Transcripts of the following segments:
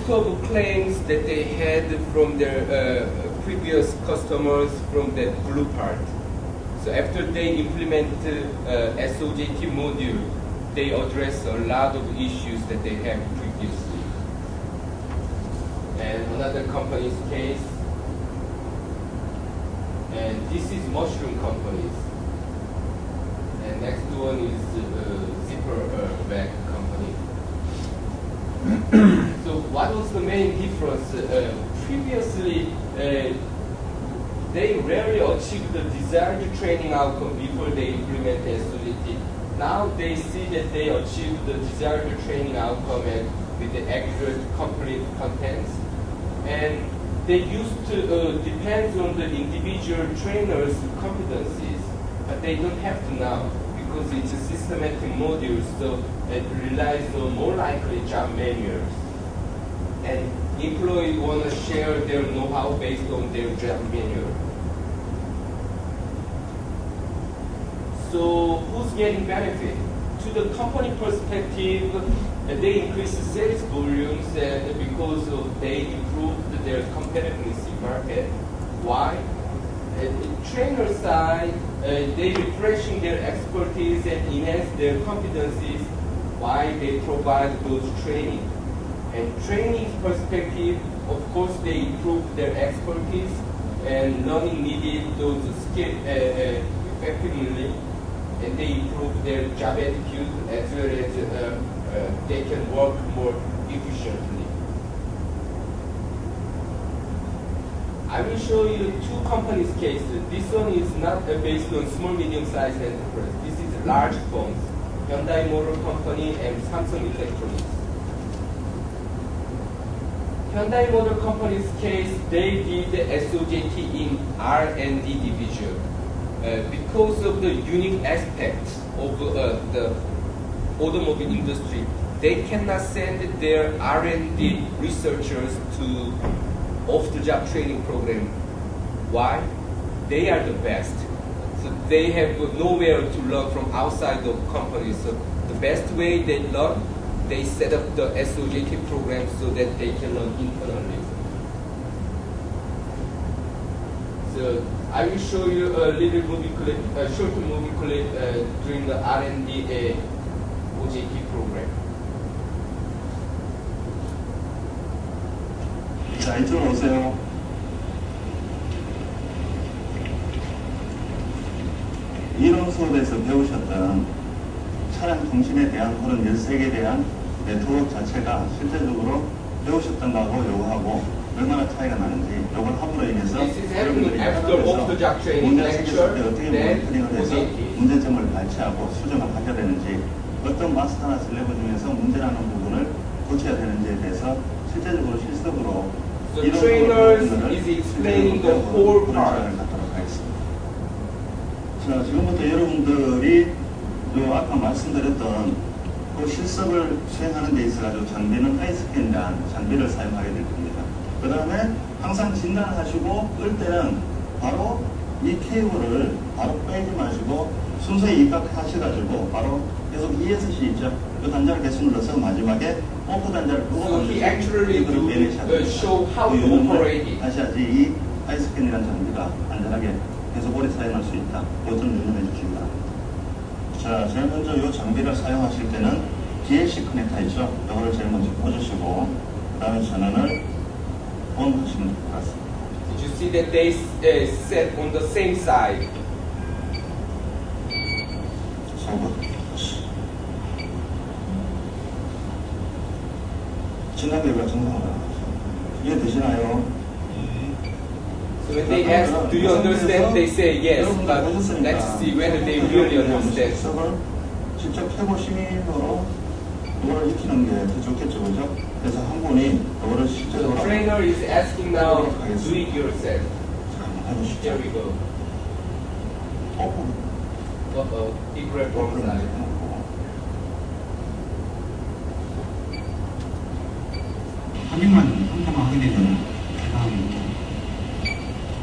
most of the claims that they had from their previous customers from the blue part. So after they implement SOJT module, they address a lot of issues that they had previously. And another company's case, and this is mushroom companies. And next one is zipper bag company. So what was the main difference? Previously, they rarely achieved the desired training outcome before they implement SOJT. Now they see that they achieved the desired training outcome and with the accurate, complete contents. And they used to depend on the individual trainer's competencies, but they don't have to now because it's a systematic module, so it relies on more likely job manuals. And employees want to share their know-how based on their job manual. So who's getting benefit? To the company perspective, they increase the sales volumes because they improved their competitiveness in market. Why? At the trainer side, they refreshing their expertise and enhance their competencies. Why? They provide those training. And training perspective, of course, they improve their expertise and learning needed those skills effectively. And they improve their job attitude as well as they can work more efficiently. I will show you two companies' cases. This one is not based on small, medium-sized enterprise. This is large firms, Hyundai Motor Company and Samsung Electronics. Hyundai Motor Company's case, they did the SOJT in R&D division. Because of the unique aspects of the automobile industry, they cannot send their R&D researchers to off-the-job training program. Why? They are the best. So they have nowhere to learn from outside the company. So the best way they learn, they set up the SOJT program so that they can learn internally. So I will show you a little movie clip, a short movie clip during the R&D OJT program. 자, 이쪽으로 오세요. 이론 수업에서 배우셨던 차량 통신에 대한 그런 열색에 대한 네트워크 자체가 실제적으로 배우셨던 거하고 요거하고 얼마나 차이가 나는지 요걸 함으로 인해서 여러분들이 문제를 생겼을 때 어떻게 모니터링을 해서 문제점을 발치하고 수정을 하게 되는지 어떤 마스터나 슬래브 중에서 문제라는 부분을 고쳐야 되는지에 대해서 실제적으로 실습으로 The trainer is explaining the whole part. 자, 지금부터 여러분들이 요 아까 말씀드렸던 그 실습을 수행하는 데 있어가지고 장비는 하이스캔이라는 장비를 사용하게 될 겁니다. 그 다음에 항상 진단하시고 끌 때는 바로 이 케이블을 바로 빼지 마시고 순서에 입각하셔가지고 바로 계속 ESC 있죠? 그 단자를 계속 눌러서 마지막에 오프 단자를 끄고 나서 케이블을 빼내셔야 됩니다. 다시 하지 이 하이스캔이라는 장비가 안전하게 계속 오래 사용할 수 있다. 그것 좀 유념해 주시기 바랍니다. 자, 제일 먼저 이 장비를 사용하실 때는 DLC 커넥터 있죠? 이거를 제일 먼저 꽂으시고 그 다음에 전원을 ON 하시면 될 것 같습니다. Did you see that they set on the same side? 진단계가 정상으로 이해되시나요? So when they ask, do you understand? They say yes, but let's see whether they really understand. 직접 해보시면으로 이걸 익히는 게 더 좋겠죠, 그죠? 그래서 한 분이 이거를 실제로 The trainer is asking now, do it yourself. Here we go. 오픈. Equal from side. 확인만 한 번만 하게 되면 다음입니다.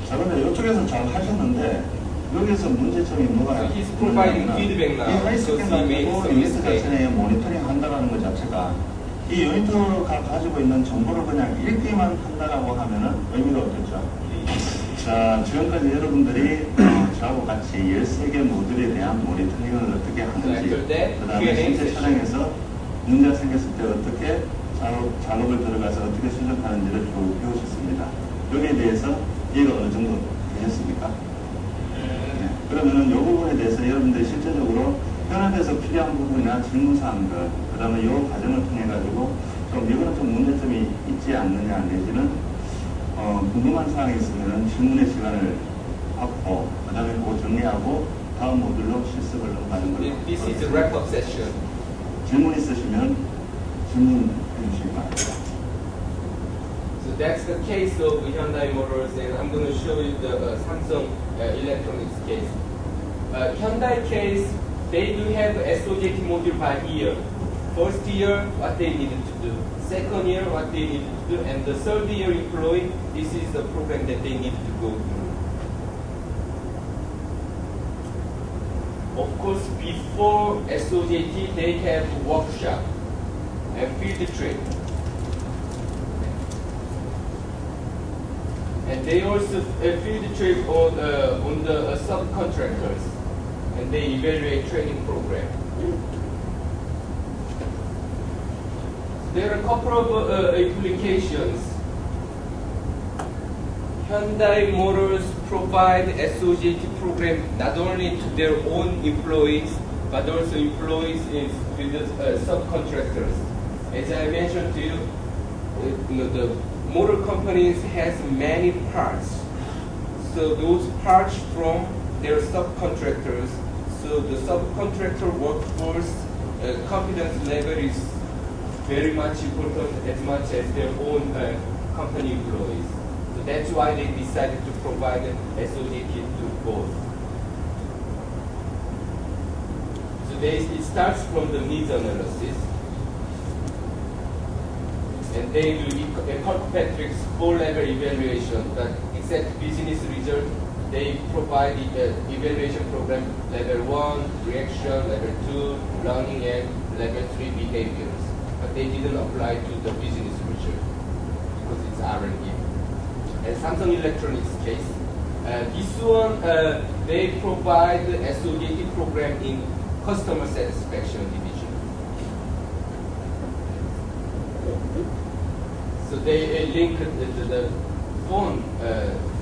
자, 근데 이쪽에서 잘 하셨는데 여기서 문제점이 뭐가 So he's providing feedback now. 이 하이스캔 가지고 유니트 자체에 모니터링 한다는 것 자체가 이 유니터가 가지고 있는 정보를 그냥 읽기만 한다라고 하면은 의미가 없겠죠. 자, 지금까지 여러분들이 저하고 같이 13개 모듈에 대한 모니터링을 어떻게 하는지, 그 다음에 실제 촬영에서 문제가 생겼을 때 어떻게 작업을 들어가서 어떻게 수정하는지를 쭉 배우셨습니다. 여기에 대해서 이해가 어느 정도 되셨습니까? 네. 그러면은 이 부분에 대해서 여러분들이 실제적으로 현업에서 필요한 부분이나 질문사항들, 그 다음에 이 과정을 통해가지고 좀 이거는 좀 문제점이 있지 않느냐 내지는 궁금한 사항이 있으면 질문의 시간을 갖고 그 다음에 그거 정리하고 다음 모듈로 실습을 넘어가는 거예요. This is a wrap-up session. 질문 있으시면 질문해 주시기 바랍니다. So that's the case of Hyundai Motors, and I'm going to show you the Samsung Electronics case. Hyundai case, they do have SOJT module by year. First year, what they needed to do. Second year, what they needed to do. And the third year employee, this is the program that they need to go through. Of course, before SOJT, they have workshop and field trip. And they also field trip on the subcontractors, and they evaluate training program. There are a couple of applications. Hyundai Motors provide SOJT program not only to their own employees, but also employees with subcontractors. As I mentioned to you, the motor companies has many parts. So those parts from their subcontractors. So the subcontractor workforce competence level is very much important as much as their own company employees. So that's why they decided to provide SOJT to both. So it starts from the needs analysis. And they do Kirkpatrick's 4-level evaluation, but exact business result, they provide evaluation program level 1, reaction, level 2, learning, and level 3 behaviors. But they didn't apply to the business result because it's R&D. And Samsung Electronics case, this one, they provide the SOJT program in customer satisfaction division. So they link the phone.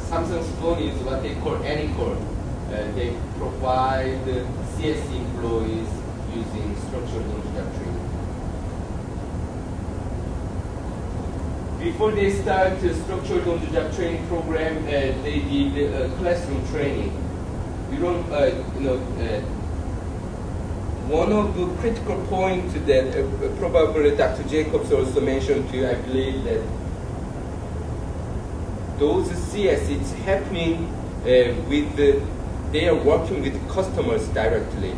Samsung's phone is what they call Anycall. They provide CS employees using structured on-the-job training. Before they start the structured on-the-job training program, they did classroom training. You don't, one of the critical points that probably Dr. Jacobs also mentioned to you, I believe that those CS, it's happening they are working with customers directly.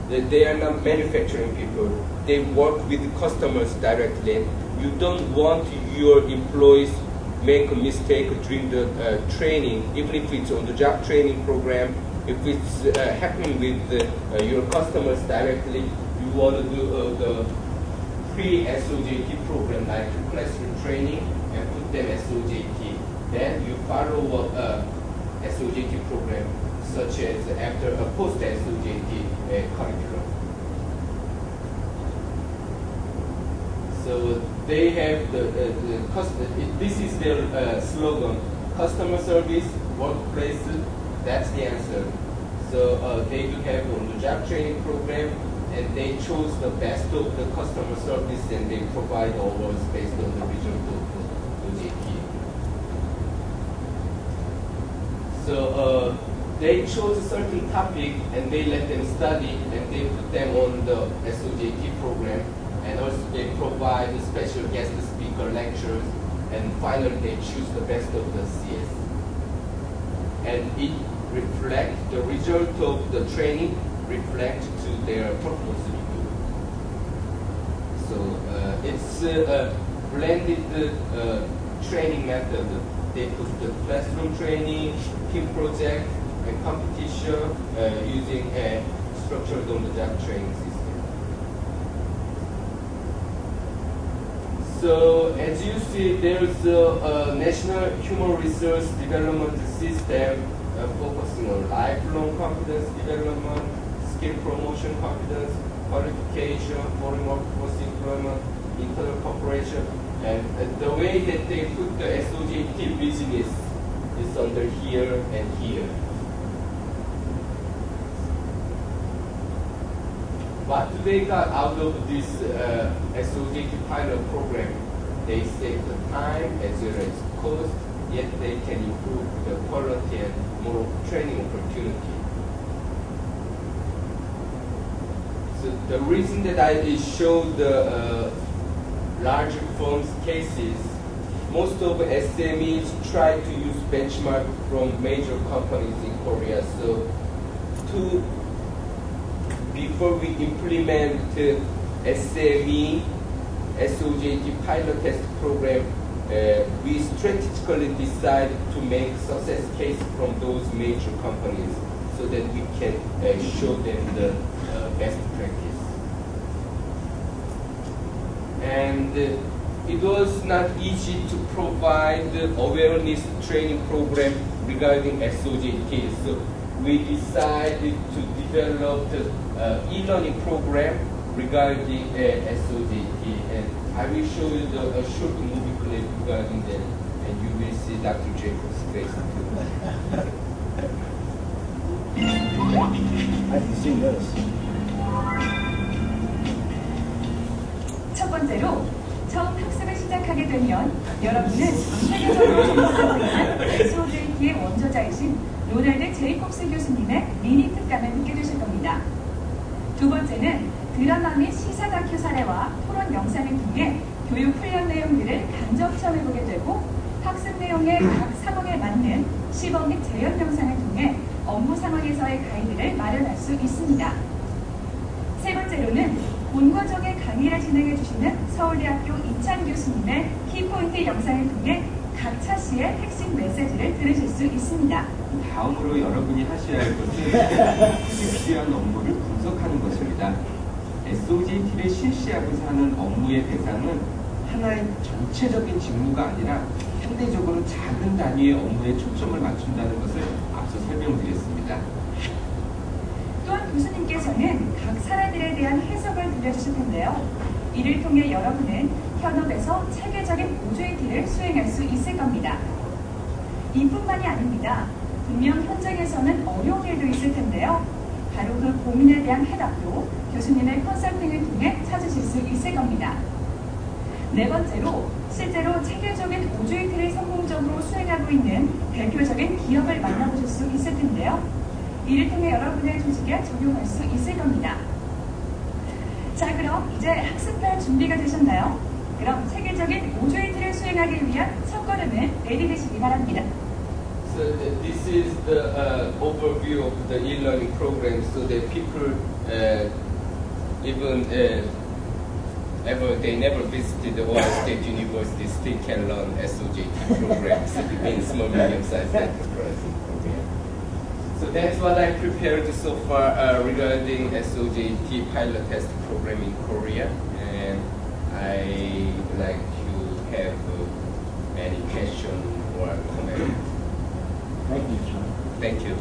They are not manufacturing people. They work with customers directly. You don't want your employees make a mistake during the training, even if it's on the job training program. If it's happening with your customers directly, you want to do the pre-SOJT program like classroom training and put them SOJT. Then you follow up SOJT program such as after a post-SOJT curriculum. So they have this is their slogan, customer service, workplace. That's the answer. So they do have on-the-job training program, and they chose the best of the customer service, and they provide awards based on the result of the OJT. So they chose a certain topic, and they let them study, and they put them on the SOJT program, and also they provide special guest speaker lectures, and finally they choose the best of the CS. And it reflects the result of the training reflect to their performance review. So it's a blended training method. They put the classroom training, team project, and competition using a structured on-the-job training system. So as you see, there's a national human resource development system focusing on lifelong competence development, skill promotion, competence, qualification, foreign workforce employment, internal cooperation, and the way that they put the SOJT business is under here and here. What they got out of this SOJT pilot program? They save the time as well as cost, yet they can improve the quality and more training opportunity. So the reason that I showed the larger firms cases, most of SMEs try to use benchmark from major companies in Korea. So before we implement SME SOJT pilot test program, we strategically decide to make success case from those major companies so that we can show them the best practice. And it was not easy to provide awareness training program regarding SOJT. So we decided to develop the e-learning program regarding SOJT. And I will show you a short movie clip regarding that, and you will see Dr. Jacob's face too. I can see this. 첫 번째로 처음 학습을 시작하게 되면 여러분은 전 세계적으로 존경받는 SOJT의 원저자이신 로날드 제이콥스 교수님의 미니 특강을 듣게 되실 겁니다. 두 번째는 드라마 및 시사 다큐 사례와 토론 영상을 통해 교육 훈련 내용들을 간접 체험해보게 되고 학습 내용의 각 상황에 맞는 시범 및 재현 영상을 통해 업무 상황에서의 가이드를 마련할 수 있습니다. 세 번째로는 본과정의 강의를 진행해 주시는 서울대학교 이찬 교수님의 키포인트 영상을 통해 각 차시의 핵심 메시지를 들으실 수 있습니다. 다음으로 여러분이 하셔야 할 것은 크게 필요한 업무를 분석하는 것입니다. SOJT를 실시하고자 하는 업무의 대상은 하나의 전체적인 직무가 아니라 상대적으로 작은 단위의 업무에 초점을 맞춘다는 것을 앞서 설명드렸습니다. 또한 교수님께서는 각 사례들에 대한 해석을 들려주실 텐데요. 이를 통해 여러분은 현업에서 체계적인 OJT를 수행할 수 있을 겁니다. 이뿐만이 아닙니다. 분명 현장에서는 어려운 일도 있을 텐데요. 바로 그 고민에 대한 해답도 교수님의 컨설팅을 통해 찾으실 수 있을 겁니다. 네 번째로 실제로 체계적인 OJT를 성공적으로 수행하고 있는 대표적인 기업을 만나보실 수 있을 텐데요. 이를 통해 여러분의 조직에 적용할 수 있을 겁니다. 자, 그럼 이제 학습할 준비가 되셨나요? 그럼 체계적인 OJT를 수행하기 위한 첫걸음을 내디디시기 바랍니다. So this is the overview of the e-learning program, so that people even they never visited the Ohio State University still can learn SOJT programs in small medium-sized enterprises. So that's what I prepared so far regarding SOJT pilot test program in Korea, and I would like to have any question or comment. Thank you, John. Thank you.